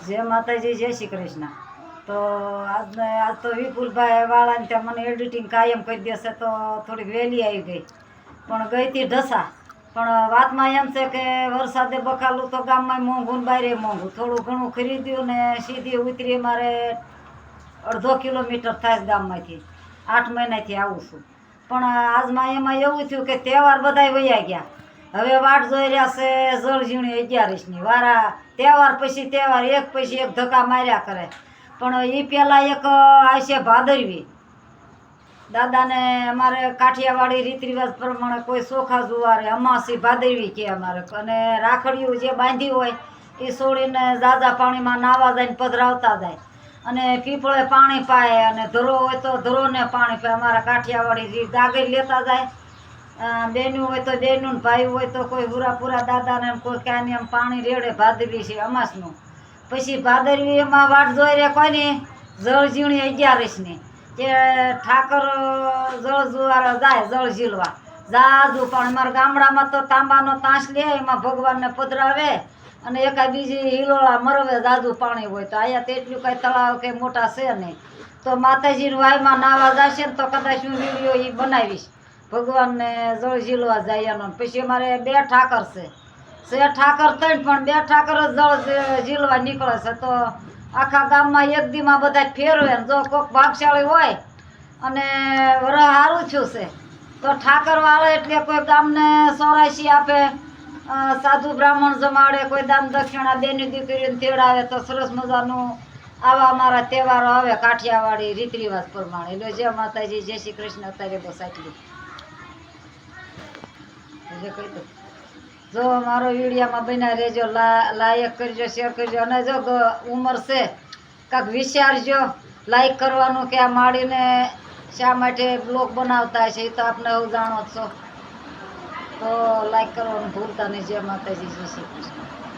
જય માતાજી, જય શ્રી કૃષ્ણ. તો આજ તો વિપુલભાઈ વાળાને ત્યાં મને એડિટિંગ કાયમ કરી દેશે તો થોડીક વહેલી આવી ગઈ, પણ ગઈ હતી ઢસા. પણ વાતમાં એમ છે કે વરસાદે બકાલું તો ગામમાં મોંઘું ને બારે મોંઘું. થોડું ઘણું ખરીદ્યું ને સીધી ઉતરી. મારે 1.5 કિલોમીટર થાય ગામમાંથી. 8 મહિનાથી આવું છું. પણ આજમાં એમાં એવું થયું કે તહેવાર બધાય વયા ગયા. હવે વાટ જોઈ રહ્યા છે જળઝીણી 11ની વારા. તહેવાર પછી તહેવાર, એક પછી એક ધક્કા માર્યા કરે. પણ એ પહેલાં એક આવશે ભાદરવી. દાદાને અમારે કાઠિયાવાડી રીત રિવાજ પ્રમાણે કોઈ ચોખા જુવારે અમાસી ભાદરવી કહે અમારે. અને રાખડીયું જે બાંધી હોય એ છોડીને ઝાઝા પાણીમાં નાવા જાય ને પધરાવતા જાય. અને પીપળે પાણી પાય અને ધરો હોય તો ધરોને પાણી પાય. અમારા કાઠિયાવાડી રીત ગાગર લેતા જાય. બેનું હોય તો બેનું, ભાઈ હોય તો કોઈ હુરાપુરા દાદાને કોઈ ક્યાંને એમ પાણી રેડે. ભાદરવી છે અમાસનું. પછી ભાદરવી એમાં વાટ જોઈ રહે કોઈની જળઝીણી 11ની કે ઠાકર જળ જુવારા જાય જળ ઝીલવા જાજુ. પણ અમારા ગામડામાં તો તાંબાનો તાંસ લે, એમાં ભગવાનને પધરાવે અને એકાદ બીજી હિલોળા મરવે. જાજુ પાણી હોય તો અહીંયા તેટલું કાંઈ તળાવ કે મોટા છે નહીં. તો માતાજીનું વાયમાં નાવા જશે ને તો કદાચ હું વિડીયો એ બનાવીશ. ભગવાનને જળ ઝીલવા જાય એનો. પછી અમારે 2 ઠાકર છે ઠાકર 3, પણ 2 ઠાકર જ જળ ઝીલવા નીકળે છે. તો આખા ગામમાં એક દીમાં બધા ફેરવે. જો કોઈક ભાગશાળી હોય અને વરહ સારું થયું છે તો ઠાકર વાળા એટલે કોઈ ગામને 84 આપે, સાધુ બ્રાહ્મણ જમાડે, કોઈ દાન દક્ષિણા બેની દીકરીને તેડાવે. તો સરસ મજાનું આવા અમારા તહેવારો આવે કાઠિયાવાડી રીત રિવાજ પ્રમાણે. એટલે જય માતાજી, જય શ્રી કૃષ્ણ. અત્યારે બસ આટલું જો મારો વિડીયામાં બન્યા રહેજો, લાઈક કરજો, શેર કરજો. અને જો ઉંમર છે કાંઈક વિચારજો લાઈક કરવાનું કે આ માડીને શા માટે બ્લોગ બનાવતા છે એ તો આપણે એવું જાણો છો. તો લાઈક કરવાનું ભૂલતા નહીં. જય માતાજી, જય શ્રી કૃષ્ણ.